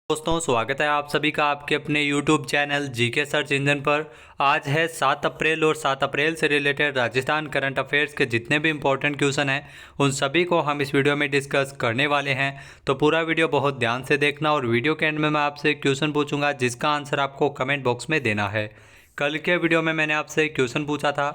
दोस्तों, स्वागत है आप सभी का आपके अपने YouTube channel GK search engine पर। आज है 7 अप्रैल और 7 अप्रैल से रिलेटेड राजस्थान करंट अफेयर्स के जितने भी इंपॉर्टेंट क्वेश्चन हैं उन सभी को हम इस वीडियो में डिस्कस करने वाले हैं। तो पूरा वीडियो बहुत ध्यान से देखना और वीडियो के एंड में मैं आपसे क्वेश्चन पूछूंगा जिसका आंसर आपको कमेंट बॉक्स में देना है। कल के वीडियो में मैंने आपसे क्वेश्चन पूछा था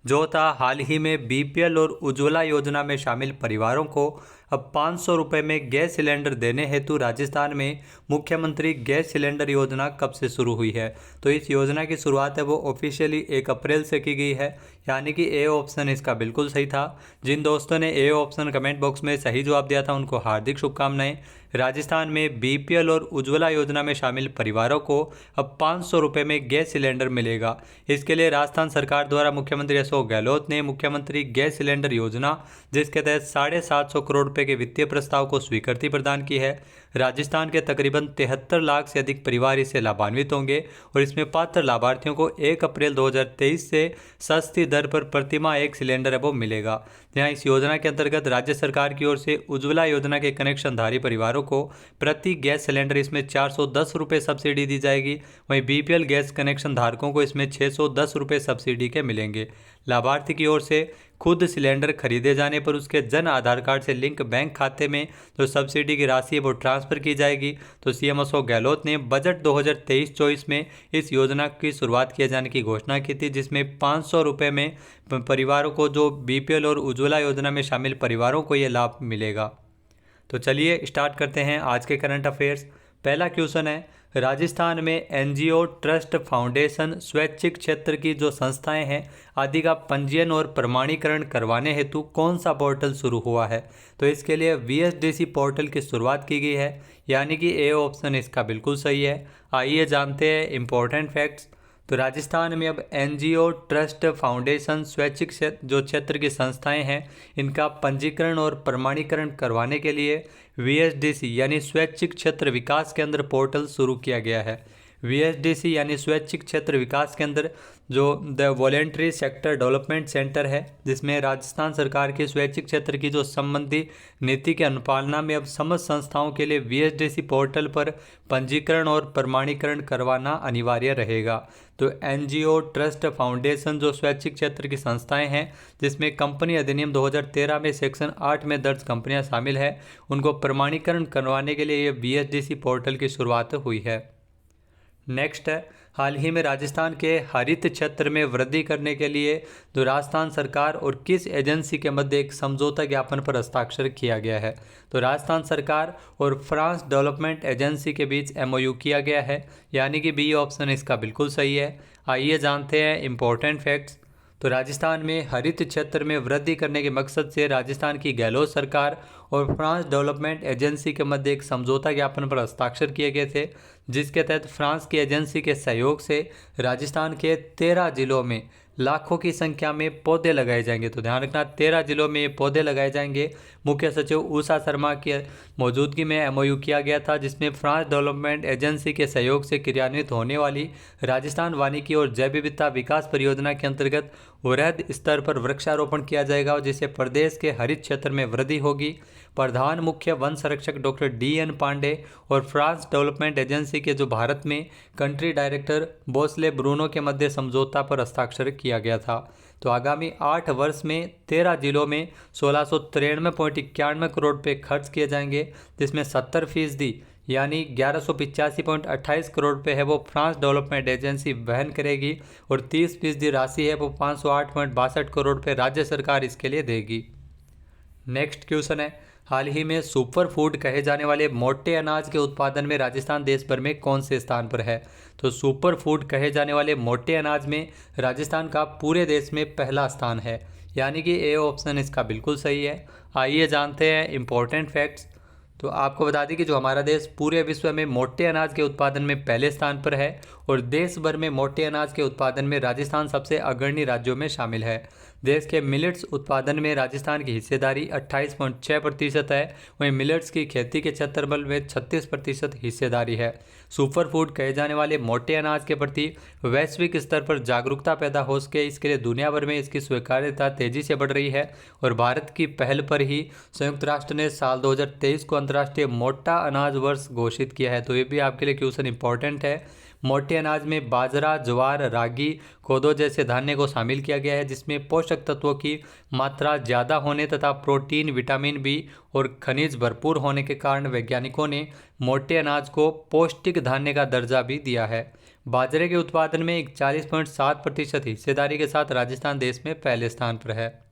जो था हाल ही में बीपीएल और उज्ज्वला योजना में शामिल परिवारों को अब 500 रुपये में गैस सिलेंडर देने हेतु राजस्थान में मुख्यमंत्री गैस सिलेंडर योजना कब से शुरू हुई है। तो इस योजना की शुरुआत है वो ऑफिशियली 1 अप्रैल से की गई है, यानी कि ए ऑप्शन इसका बिल्कुल सही था। जिन दोस्तों ने ए ऑप्शन कमेंट बॉक्स में सही जवाब दिया था उनको हार्दिक शुभकामनाएं। राजस्थान में बीपीएल और उज्ज्वला योजना में शामिल परिवारों को अब 500 रुपये में गैस सिलेंडर मिलेगा। इसके लिए राजस्थान सरकार द्वारा मुख्यमंत्री अशोक गहलोत ने मुख्यमंत्री गैस सिलेंडर योजना जिसके तहत 750 करोड़ रुपये के वित्तीय प्रस्ताव को स्वीकृति प्रदान की है। राजस्थान के तकरीबन 73 लाख से अधिक परिवार इससे लाभान्वित होंगे और इसमें पात्र लाभार्थियों को 1 अप्रैल 2023 से सस्ती दर पर प्रतिमाह एक सिलेंडर अब मिलेगा। जहां इस योजना के अंतर्गत राज्य सरकार की ओर से उज्ज्वला योजना के कनेक्शनधारी परिवारों को प्रति गैस सिलेंडर इसमें 410 रुपये सब्सिडी दी जाएगी। वहीं बीपीएल गैस कनेक्शन धारकों को इसमें 610 रुपये सब्सिडी के मिलेंगे। लाभार्थी की ओर से खुद सिलेंडर खरीदे जाने पर उसके जन आधार कार्ड से लिंक बैंक खाते में जो सब्सिडी की राशि है वो ट्रांसफ़र की जाएगी। तो सीएम अशोक गहलोत ने बजट 2023-24 में इस योजना की शुरुआत किए जाने की घोषणा की थी, जिसमें 500 रुपये में परिवारों को जो बीपीएल और उज्ज्वला योजना में शामिल परिवारों को ये लाभ मिलेगा। तो चलिए स्टार्ट करते हैं आज के करंट अफेयर्स। पहला क्वेश्चन है, राजस्थान में एनजीओ, ट्रस्ट, फाउंडेशन, स्वैच्छिक क्षेत्र की जो संस्थाएं हैं आदि का पंजीयन और प्रमाणीकरण करवाने हेतु कौन सा पोर्टल शुरू हुआ है। तो इसके लिए वीएसडीसी पोर्टल की शुरुआत की गई है, यानी कि ए ऑप्शन इसका बिल्कुल सही है। आइए जानते हैं इंपॉर्टेंट फैक्ट्स। तो राजस्थान में अब एनजीओ, ट्रस्ट, फाउंडेशन, स्वैच्छिक क्षेत्र की संस्थाएं हैं इनका पंजीकरण और प्रमाणीकरण करवाने के लिए वीएसडीसी यानी स्वैच्छिक क्षेत्र विकास केंद्र पोर्टल शुरू किया गया है। वीएसडीसी यानी स्वैच्छिक क्षेत्र विकास केंद्र जो the voluntary sector development centre है, जिसमें राजस्थान सरकार के स्वैच्छिक क्षेत्र की जो संबंधी नीति के अनुपालना में अब समस्त संस्थाओं के लिए वीएसडीसी पोर्टल पर पंजीकरण और प्रमाणीकरण करवाना अनिवार्य रहेगा। तो एनजीओ, ट्रस्ट, फाउंडेशन जो स्वैच्छिक क्षेत्र की संस्थाएं हैं जिसमें कंपनी अधिनियम 2013 में सेक्शन 8 में दर्ज कंपनियां शामिल है, उनको प्रमाणीकरण करवाने के लिए ये वीएसडीसी पोर्टल की शुरुआत हुई है। नेक्स्ट है, हाल ही में राजस्थान के हरित क्षेत्र में वृद्धि करने के लिए जो राजस्थान सरकार और किस एजेंसी के मध्य एक समझौता ज्ञापन पर हस्ताक्षर किया गया है। तो राजस्थान सरकार और फ्रांस डेवलपमेंट एजेंसी के बीच एमओयू किया गया है, यानी कि बी ऑप्शन इसका बिल्कुल सही है। आइए जानते हैं इंपॉर्टेंट फैक्ट्स। तो राजस्थान में हरित क्षेत्र में वृद्धि करने के मकसद से राजस्थान की गहलोत सरकार और फ्रांस डेवलपमेंट एजेंसी के मध्य एक समझौता ज्ञापन पर हस्ताक्षर किए गए थे, जिसके तहत फ्रांस की एजेंसी के सहयोग से राजस्थान के 13 जिलों में लाखों की संख्या में पौधे लगाए जाएंगे। तो ध्यान रखना 13 जिलों में ये पौधे लगाए जाएंगे। मुख्य सचिव उषा शर्मा की मौजूदगी में एमओयू किया गया था, जिसमें फ्रांस डेवलपमेंट एजेंसी के सहयोग से क्रियान्वित होने वाली राजस्थान वानिकी और जैव विविधता विकास परियोजना के अंतर्गत वृहद स्तर पर वृक्षारोपण किया जाएगा, जिससे प्रदेश के हरित क्षेत्र में वृद्धि होगी। प्रधान मुख्य वन संरक्षक डॉक्टर DN पांडे और फ्रांस डेवलपमेंट एजेंसी के जो भारत में कंट्री डायरेक्टर बोसले ब्रूनो के मध्य समझौता पर हस्ताक्षर किया गया था। तो आगामी 8 वर्ष में 13 जिलों में 1693.91 करोड़ रुपये खर्च किए जाएंगे, जिसमें 70% यानी 1185.28 करोड़ रुपये है वो फ्रांस डेवलपमेंट एजेंसी वहन करेगी और 30% राशि है वो 508.62 करोड़ रुपये राज्य सरकार इसके लिए देगी। नेक्स्ट क्वेश्चन है, हाल ही में सुपर फूड कहे जाने वाले मोटे अनाज के उत्पादन में राजस्थान देश भर में कौन से स्थान पर है। तो सुपर फूड कहे जाने वाले मोटे अनाज में राजस्थान का पूरे देश में पहला स्थान है, यानी कि ए ऑप्शन इसका बिल्कुल सही है। आइए जानते हैं इंपॉर्टेंट फैक्ट्स। तो आपको बता दें कि जो हमारा देश पूरे विश्व में मोटे अनाज के उत्पादन में पहले स्थान पर है और देश भर में मोटे अनाज के उत्पादन में राजस्थान सबसे अग्रणी राज्यों में शामिल है। देश के मिलेट्स उत्पादन में राजस्थान की हिस्सेदारी 28.6% है। वहीं मिलेट्स की खेती के क्षेत्रफल में 36% हिस्सेदारी है। सुपर फूड कहे जाने वाले मोटे अनाज के प्रति वैश्विक स्तर पर जागरूकता पैदा हो सके, इसके लिए दुनिया भर में इसकी स्वीकार्यता तेजी से बढ़ रही है और भारत की पहल पर ही संयुक्त राष्ट्र ने साल 2023 को अंतर्राष्ट्रीय मोटा अनाज वर्ष घोषित किया है। तो ये भी आपके लिए क्वेश्चन इंपॉर्टेंट है। मोटे अनाज में बाजरा, ज्वार, रागी, कोदो जैसे धान्य को शामिल किया गया है, जिसमें पोषक तत्वों की मात्रा ज़्यादा होने तथा प्रोटीन, विटामिन बी और खनिज भरपूर होने के कारण वैज्ञानिकों ने मोटे अनाज को पौष्टिक धान्य का दर्जा भी दिया है। बाजरे के उत्पादन में 41.7% हिस्सेदारी के साथ राजस्थान देश में पहले स्थान पर है।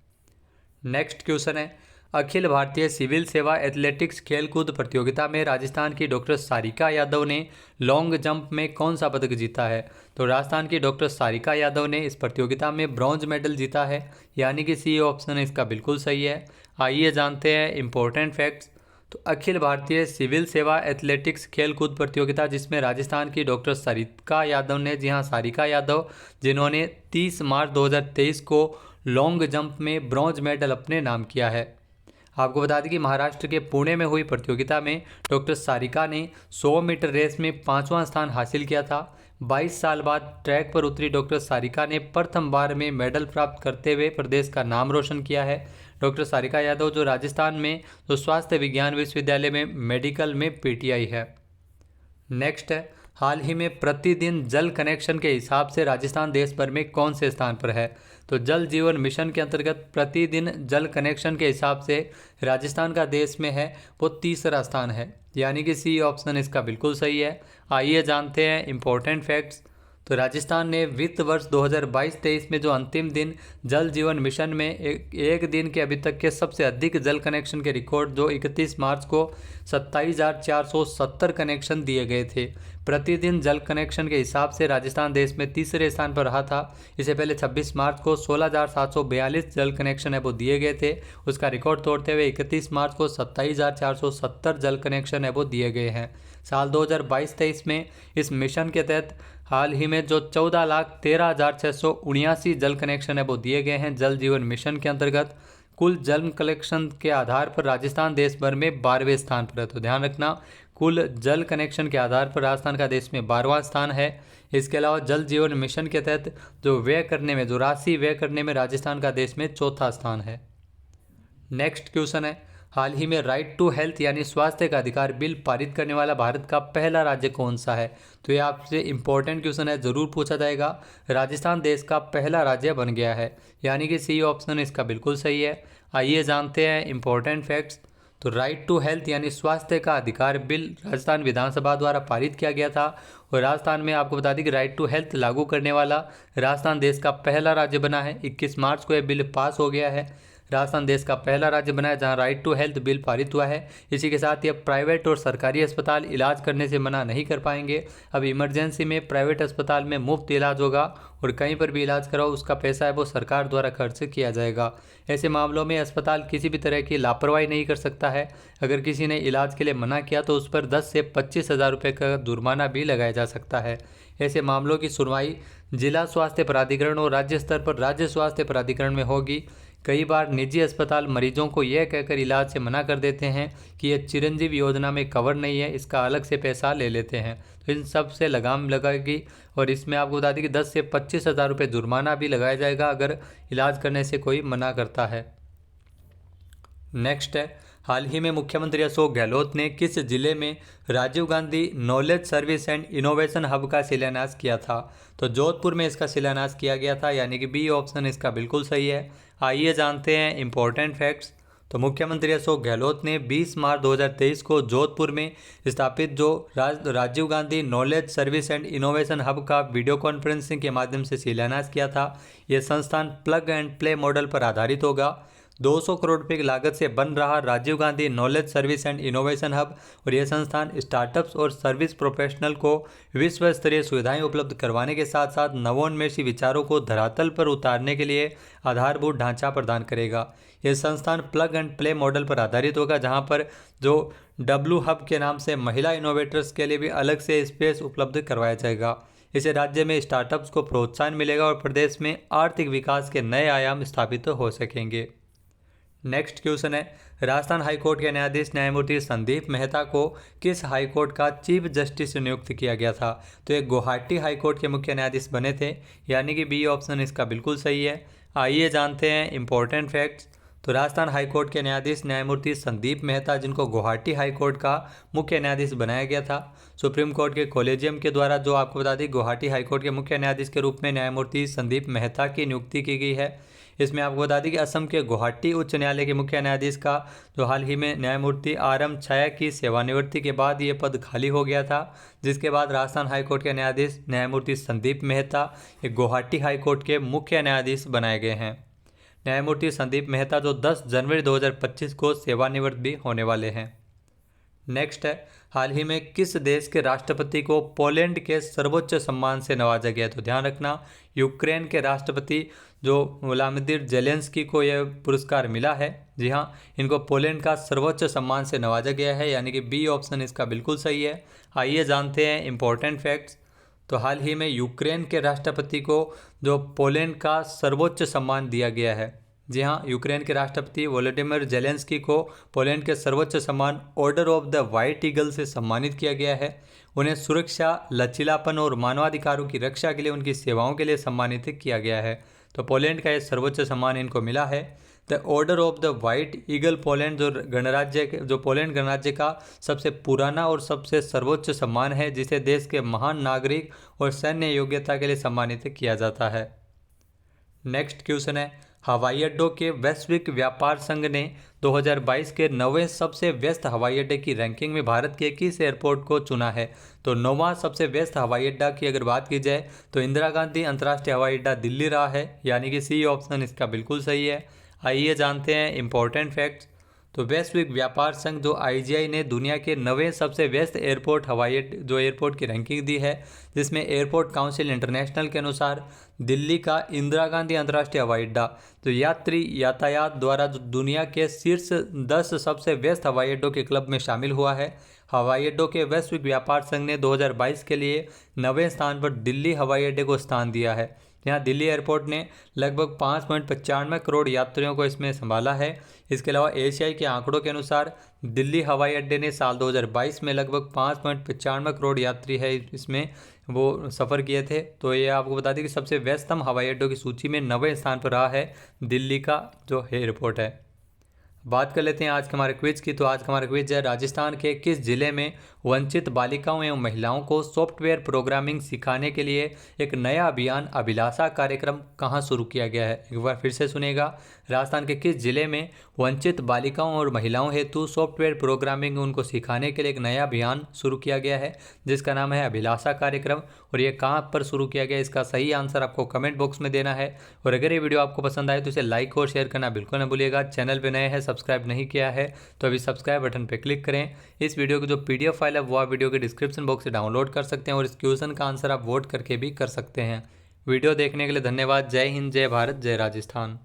नेक्स्ट क्वेश्चन है, अखिल भारतीय सिविल सेवा एथलेटिक्स खेलकूद प्रतियोगिता में राजस्थान की डॉक्टर सारिका यादव ने लॉन्ग जंप में कौन सा पदक जीता है? तो राजस्थान की डॉक्टर सारिका यादव ने इस प्रतियोगिता में ब्रॉन्ज मेडल जीता है, यानी कि सी ऑप्शन इसका बिल्कुल सही है। आइए जानते हैं इंपॉर्टेंट फैक्ट्स। तो अखिल भारतीय सिविल सेवा एथलेटिक्स खेलकूद प्रतियोगिता, जिसमें राजस्थान की डॉक्टर सारिका यादव ने, जी हाँ सारिका यादव, जिन्होंने 30 मार्च 2023 को लॉन्ग जंप में ब्रॉन्ज मेडल अपने नाम किया है। आपको बता दें कि महाराष्ट्र के पुणे में हुई प्रतियोगिता में डॉक्टर सारिका ने 100 मीटर रेस में 5वां स्थान हासिल किया था। 22 साल बाद ट्रैक पर उतरी डॉक्टर सारिका ने प्रथम बार में मेडल प्राप्त करते हुए प्रदेश का नाम रोशन किया है। डॉक्टर सारिका यादव जो राजस्थान में जो स्वास्थ्य विज्ञान विश्वविद्यालय में मेडिकल में पीटीआई है। नेक्स्ट है, हाल ही में प्रतिदिन जल कनेक्शन के हिसाब से राजस्थान देश भर में कौन से स्थान पर है? तो जल जीवन मिशन के अंतर्गत प्रतिदिन जल कनेक्शन के हिसाब से राजस्थान का देश में है वो तीसरा स्थान है, यानी कि सी ऑप्शन इसका बिल्कुल सही है। आइए जानते हैं इंपॉर्टेंट फैक्ट्स। तो राजस्थान ने वित्त वर्ष 2022-23 में जो अंतिम दिन जल जीवन मिशन में एक दिन के अभी तक के सबसे अधिक जल कनेक्शन के रिकॉर्ड जो 31 मार्च को 27,470 कनेक्शन दिए गए थे। प्रतिदिन जल कनेक्शन के हिसाब से राजस्थान देश में तीसरे स्थान पर रहा था। इससे पहले 26 मार्च को 16,742 जल कनेक्शन है वो दिए गए थे। उसका रिकॉर्ड तोड़ते हुए 31 मार्च को 27,470 जल कनेक्शन है वो दिए गए हैं। साल 2022-23 में इस मिशन के तहत हाल ही में जो 14,13,679 जल कनेक्शन है वो दिए गए हैं। जल जीवन मिशन के अंतर्गत कुल जल कनेक्शन के आधार पर राजस्थान देश भर में 12वें स्थान पर है। तो ध्यान रखना, कुल जल कनेक्शन के आधार पर राजस्थान का देश में 12वां स्थान है। इसके अलावा जल जीवन मिशन के तहत जो राशि व्यय करने में राजस्थान का देश में चौथा स्थान है। नेक्स्ट क्वेश्चन है, हाल ही में राइट टू हेल्थ यानी स्वास्थ्य का अधिकार बिल पारित करने वाला भारत का पहला राज्य कौन सा है? तो ये आपसे इंपॉर्टेंट क्वेश्चन है, ज़रूर पूछा जाएगा। राजस्थान देश का पहला राज्य बन गया है, यानी कि सी ऑप्शन इसका बिल्कुल सही है। आइए जानते हैं इंपॉर्टेंट फैक्ट्स। तो राइट टू हेल्थ यानी स्वास्थ्य का अधिकार बिल राजस्थान विधानसभा द्वारा पारित किया गया था और राजस्थान में आपको बता दें कि राइट टू हेल्थ लागू करने वाला राजस्थान देश का पहला राज्य बना है। 21 मार्च को यह बिल पास हो गया है। राजस्थान देश का पहला राज्य बना है जहां राइट टू हेल्थ बिल पारित हुआ है। इसी के साथ ही अब प्राइवेट और सरकारी अस्पताल इलाज करने से मना नहीं कर पाएंगे। अब इमरजेंसी में प्राइवेट अस्पताल में मुफ्त इलाज होगा और कहीं पर भी इलाज कराओ उसका पैसा है वो सरकार द्वारा खर्च किया जाएगा। ऐसे मामलों में अस्पताल किसी भी तरह की लापरवाही नहीं कर सकता है। अगर किसी ने इलाज के लिए मना किया तो उस पर 10 से 25 हज़ार रुपये का जुर्माना भी लगाया जा सकता है। ऐसे मामलों की सुनवाई जिला स्वास्थ्य प्राधिकरण और राज्य स्तर पर राज्य स्वास्थ्य प्राधिकरण में होगी। कई बार निजी अस्पताल मरीजों को यह कहकर इलाज से मना कर देते हैं कि यह चिरंजीवी योजना में कवर नहीं है, इसका अलग से पैसा ले लेते हैं। तो इन सब से लगाम लगाएगी और इसमें आपको बता दें कि 10 से 25 हज़ार रुपये जुर्माना भी लगाया जाएगा अगर इलाज करने से कोई मना करता है। नेक्स्ट है, हाल ही में मुख्यमंत्री अशोक गहलोत ने किस जिले में Rajiv Gandhi knowledge service and innovation hub का शिलान्यास किया था? तो जोधपुर में इसका शिलान्यास किया गया था, यानी कि बी ऑप्शन इसका बिल्कुल सही है। आइए जानते हैं इंपॉर्टेंट फैक्ट्स। तो मुख्यमंत्री अशोक गहलोत ने 20 मार्च 2023 को जोधपुर में स्थापित जो Rajiv Gandhi knowledge service and innovation hub का वीडियो कॉन्फ्रेंसिंग के माध्यम से शिलान्यास किया था। यह संस्थान प्लग एंड प्ले मॉडल पर आधारित होगा। 200 करोड़ रुपये की लागत से बन रहा Rajiv Gandhi knowledge service and innovation hub और यह संस्थान स्टार्टअप्स और सर्विस प्रोफेशनल को विश्व स्तरीय सुविधाएं उपलब्ध करवाने के साथ साथ नवोन्मेषी विचारों को धरातल पर उतारने के लिए आधारभूत ढांचा प्रदान करेगा। यह संस्थान प्लग एंड प्ले मॉडल पर आधारित होगा, जहां पर जो डब्ल्यू हब के नाम से महिला इनोवेटर्स के लिए भी अलग से स्पेस उपलब्ध करवाया जाएगा। इससे राज्य में स्टार्टअप्स को प्रोत्साहन मिलेगा और प्रदेश में आर्थिक विकास के नए आयाम स्थापित हो सकेंगे। नेक्स्ट क्वेश्चन है, राजस्थान हाईकोर्ट के न्यायाधीश न्यायमूर्ति संदीप मेहता को किस हाईकोर्ट का चीफ जस्टिस नियुक्त किया गया था? तो ये गुवाहाटी हाईकोर्ट के मुख्य न्यायाधीश बने थे, यानी कि बी ऑप्शन इसका बिल्कुल सही है। आइए जानते हैं इंपॉर्टेंट फैक्ट्स। तो राजस्थान हाईकोर्ट के न्यायाधीश न्यायमूर्ति संदीप मेहता, जिनको गुवाहाटी हाईकोर्ट का मुख्य न्यायाधीश बनाया गया था, सुप्रीम कोर्ट के कॉलेजियम के द्वारा जो आपको बता दें गुवाहाटी हाईकोर्ट के मुख्य न्यायाधीश के रूप में न्यायमूर्ति संदीप मेहता की नियुक्ति की गई है। इसमें आपको बता दें कि असम के गुवाहाटी उच्च न्यायालय के मुख्य न्यायाधीश का जो हाल ही में न्यायमूर्ति RM छाया की सेवानिवृत्ति के बाद ये पद खाली हो गया था, जिसके बाद राजस्थान हाईकोर्ट के न्यायाधीश न्यायमूर्ति संदीप मेहता ये गुवाहाटी हाईकोर्ट के मुख्य न्यायाधीश बनाए गए हैं। न्यायमूर्ति संदीप मेहता जो 10 जनवरी 2025 को सेवानिवृत्त भी होने वाले हैं। नेक्स्ट है, हाल ही में किस देश के राष्ट्रपति को पोलैंड के सर्वोच्च सम्मान से नवाजा गया? तो ध्यान रखना, यूक्रेन के राष्ट्रपति जो व्लादिमीर जेलेंस्की को यह पुरस्कार मिला है। जी हाँ, इनको पोलैंड का सर्वोच्च सम्मान से नवाजा गया है, यानी कि बी ऑप्शन इसका बिल्कुल सही है। आइए जानते हैं इंपॉर्टेंट फैक्ट्स। तो हाल ही में यूक्रेन के राष्ट्रपति को जो पोलैंड का सर्वोच्च सम्मान दिया गया है। जी हाँ, यूक्रेन के राष्ट्रपति वोलोडिमिर जेलेंस्की को पोलैंड के सर्वोच्च सम्मान order of the white eagle से सम्मानित किया गया है। उन्हें सुरक्षा, लचीलापन और मानवाधिकारों की रक्षा के लिए उनकी सेवाओं के लिए सम्मानित किया गया है। तो पोलैंड का यह सर्वोच्च सम्मान इनको मिला है। The order of the white eagle Poland जो पोलैंड गणराज्य का सबसे पुराना और सबसे सर्वोच्च सम्मान है, जिसे देश के महान नागरिक और सैन्य योग्यता के लिए सम्मानित किया जाता है। नेक्स्ट क्वेश्चन है, हवाई अड्डों के वैश्विक व्यापार संघ ने 2022 के 9वें सबसे व्यस्त हवाई अड्डे की रैंकिंग में भारत के किस एयरपोर्ट को चुना है? तो 9वां सबसे व्यस्त हवाई अड्डा की अगर बात की जाए तो इंदिरा गांधी अंतर्राष्ट्रीय हवाई अड्डा दिल्ली रहा है, यानी कि सी ऑप्शन इसका बिल्कुल सही है। आइए जानते हैं इंपॉर्टेंट फैक्ट्स। तो वैश्विक व्यापार संघ जो IGI ने दुनिया के 9वें सबसे व्यस्त एयरपोर्ट एयरपोर्ट की रैंकिंग दी है, जिसमें एयरपोर्ट काउंसिल इंटरनेशनल के अनुसार दिल्ली का इंदिरा गांधी अंतर्राष्ट्रीय हवाई अड्डा जो यात्री यातायात द्वारा जो दुनिया के शीर्ष 10 सबसे व्यस्त हवाई अड्डों के क्लब में शामिल हुआ है। हवाई अड्डों के वैश्विक व्यापार संघ ने 2022 के लिए 9वें स्थान पर दिल्ली हवाई अड्डे को स्थान दिया है। यहाँ दिल्ली एयरपोर्ट ने लगभग 5.95 करोड़ यात्रियों को इसमें संभाला है। इसके अलावा एशियाई के आंकड़ों के अनुसार दिल्ली हवाई अड्डे ने साल 2022 में लगभग 5.95 करोड़ यात्री है इसमें वो सफ़र किए थे। तो ये आपको बता दें कि सबसे व्यस्ततम हवाई अड्डों की सूची में 9वें स्थान पर रहा है दिल्ली का जो एयरपोर्ट है। बात कर लेते हैं आज के हमारे क्विज की। तो आज का हमारा क्विज है, राजस्थान के किस जिले में वंचित बालिकाओं एवं महिलाओं को सॉफ्टवेयर प्रोग्रामिंग सिखाने के लिए एक नया अभियान अभिलाषा कार्यक्रम कहां शुरू किया गया है? एक बार फिर से सुनेगा, राजस्थान के किस जिले में वंचित बालिकाओं और महिलाओं हेतु सॉफ्टवेयर प्रोग्रामिंग उनको सिखाने के लिए एक नया अभियान शुरू किया गया है, जिसका नाम है अभिलाषा कार्यक्रम। और ये कहाँ पर शुरू किया गया, इसका सही आंसर आपको कमेंट बॉक्स में देना है। और अगर ये वीडियो आपको पसंद आए तो इसे लाइक और शेयर करना बिल्कुल न भूलिएगा। चैनल पर नए हैं, सब्सक्राइब नहीं किया है तो अभी सब्सक्राइब बटन पर क्लिक करें। इस वीडियो की जो PDF फाइल है वो आप वीडियो के डिस्क्रिप्शन बॉक्स से डाउनलोड कर सकते हैं और इस क्वेश्चन का आंसर आप वोट करके भी कर सकते हैं। वीडियो देखने के लिए धन्यवाद। जय हिंद, जय भारत, जय राजस्थान।